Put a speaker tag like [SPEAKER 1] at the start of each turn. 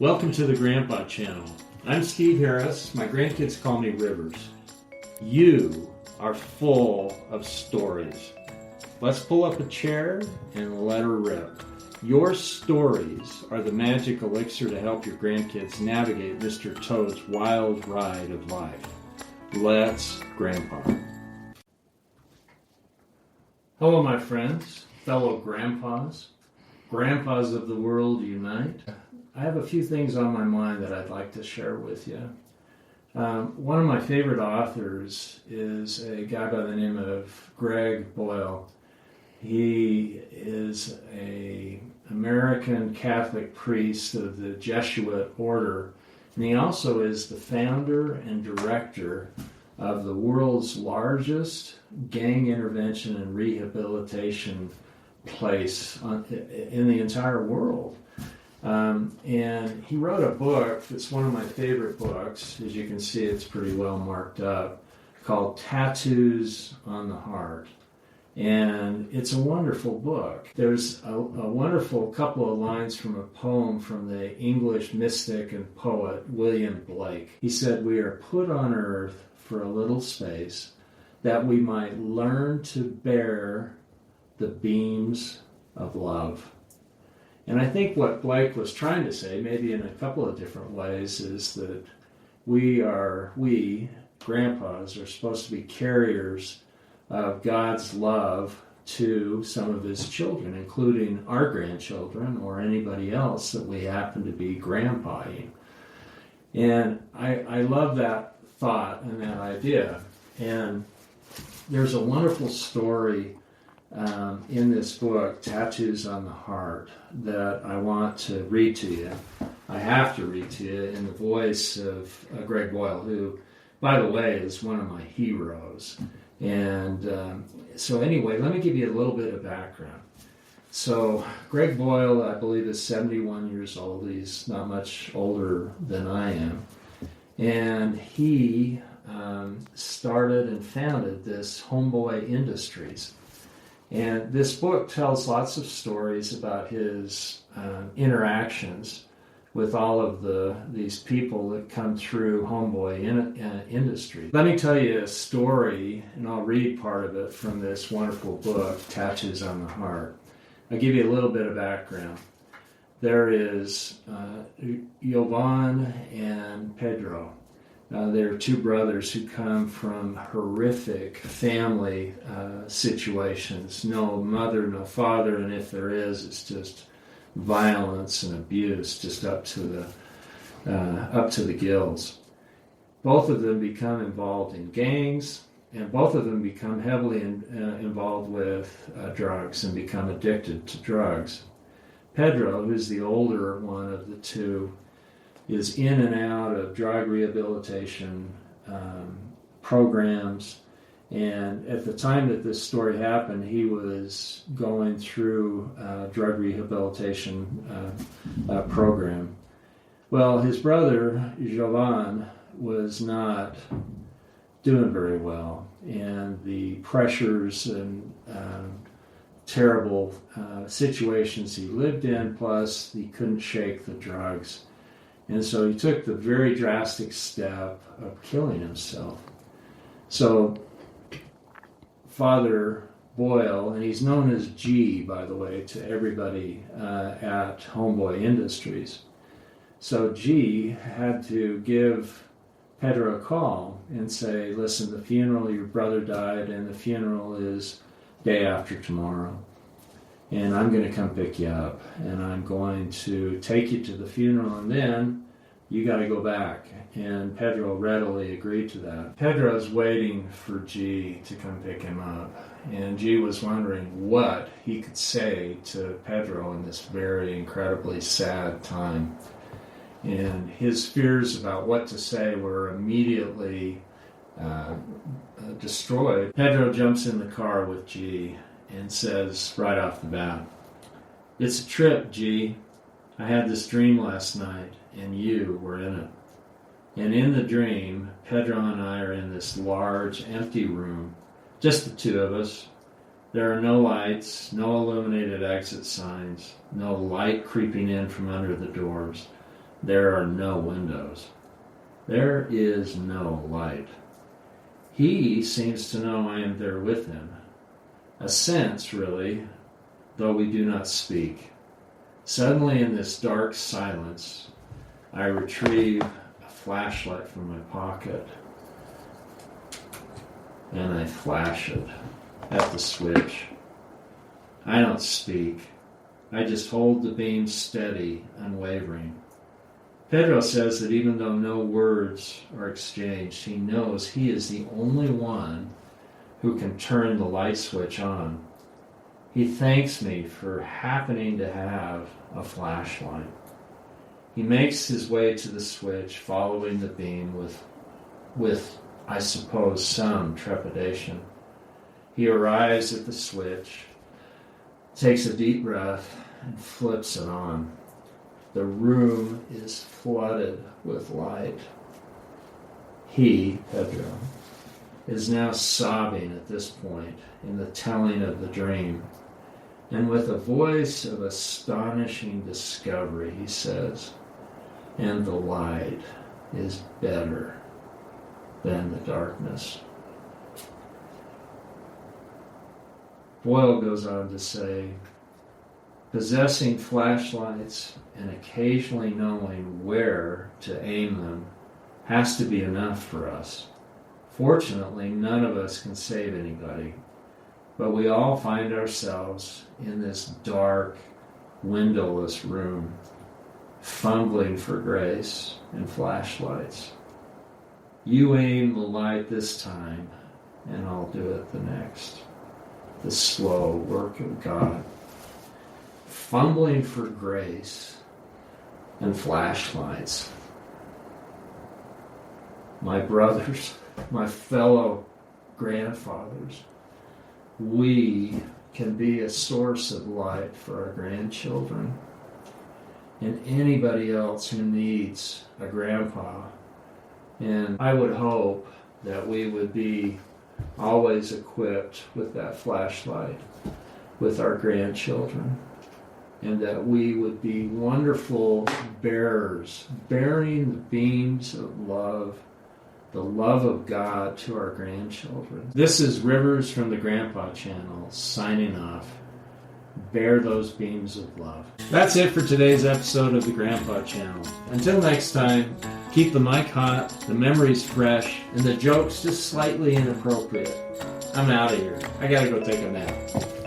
[SPEAKER 1] Welcome to the Grandpa channel. I'm Steve Harris. My grandkids call me Rivers. You are full of stories. Let's pull up a chair and let her rip. Your stories are the magic elixir to help your grandkids navigate Mr. Toad's wild ride of life. Let's Grandpa. Hello, my friends, fellow grandpas. Grandpas of the world unite. I have a few things on my mind that I'd like to share with you. One of my favorite authors is a guy by the name of Greg Boyle. He is an American Catholic priest of the Jesuit order, and he also is the founder and director of the world's largest gang intervention and rehabilitation place in the entire world. And he wrote a book that's one of my favorite books. As you can see, it's pretty well marked up, called Tattoos on the Heart. And it's a wonderful book. There's a wonderful couple of lines from a poem from the English mystic and poet William Blake. He said, "We are put on earth for a little space that we might learn to bear the beams of love." And I think what Blake was trying to say, maybe in a couple of different ways, is that we, grandpas, are supposed to be carriers of God's love to some of his children, including our grandchildren or anybody else that we happen to be grandpaing. And I love that thought and that idea. And there's a wonderful story in this book, Tattoos on the Heart, that I want to read to you. I have to read to you in the voice of Greg Boyle, who, by the way, is one of my heroes. And so anyway, let me give you a little bit of background. So Greg Boyle, I believe, is 71 years old. He's not much older than I am. And he started and founded this Homeboy Industries. And this book tells lots of stories about his interactions with all of these people that come through Homeboy Industry. Let me tell you a story, and I'll read part of it from this wonderful book, Tattoos on the Heart. I'll give you a little bit of background. There is Jovan and Pedro. They're two brothers who come from horrific family situations. No mother, no father, and if there is, it's just violence and abuse, just up to the gills. Both of them become involved in gangs, and both of them become heavily involved with drugs and become addicted to drugs. Pedro, who's the older one of the two, is in and out of drug rehabilitation programs. And at the time that this story happened, he was going through a drug rehabilitation program. Well, his brother, Jovan, was not doing very well. And the pressures and terrible situations he lived in, plus he couldn't shake the drugs. And so he took the very drastic step of killing himself. So Father Boyle, and he's known as G, by the way, to everybody at Homeboy Industries. So G had to give Pedro a call and say, "Listen, the funeral, your brother died, and the funeral is day after tomorrow. And I'm going to come pick you up, and I'm going to take you to the funeral, and then you got to go back." And Pedro readily agreed to that. Pedro's waiting for G to come pick him up, and G was wondering what he could say to Pedro in this very incredibly sad time. And his fears about what to say were immediately destroyed. Pedro jumps in the car with G and says right off the bat, "It's a trip, G. I had this dream last night, and you were in it. And in the dream, Pedro and I are in this large, empty room, just the two of us. There are no lights, no illuminated exit signs, no light creeping in from under the doors. There are no windows. There is no light. He seems to know I am there with him. A sense, really, though we do not speak. Suddenly in this dark silence, I retrieve a flashlight from my pocket and I flash it at the switch. I don't speak. I just hold the beam steady, unwavering. Pedro says that even though no words are exchanged, he knows he is the only one who can turn the light switch on. He thanks me for happening to have a flashlight. He makes his way to the switch, following the beam with I suppose, some trepidation. He arrives at the switch, takes a deep breath, and flips it on. The room is flooded with light. He, Pedro, is now sobbing at this point in the telling of the dream. And with a voice of astonishing discovery, he says, "And the light is better than the darkness." Boyle goes on to say, possessing flashlights and occasionally knowing where to aim them has to be enough for us. Fortunately, none of us can save anybody, but we all find ourselves in this dark, windowless room, fumbling for grace and flashlights. You aim the light this time, and I'll do it the next. The slow work of God. Fumbling for grace and flashlights. My brothers, my fellow grandfathers, we can be a source of light for our grandchildren and anybody else who needs a grandpa. And I would hope that we would be always equipped with that flashlight with our grandchildren, and that we would be wonderful bearers, bearing the beams of love, the love of God to our grandchildren. This is Rivers from the Grandpa Channel, signing off. Bear those beams of love. That's it for today's episode of the Grandpa Channel. Until next time, keep the mic hot, the memories fresh, and the jokes just slightly inappropriate. I'm out of here. I gotta go take a nap.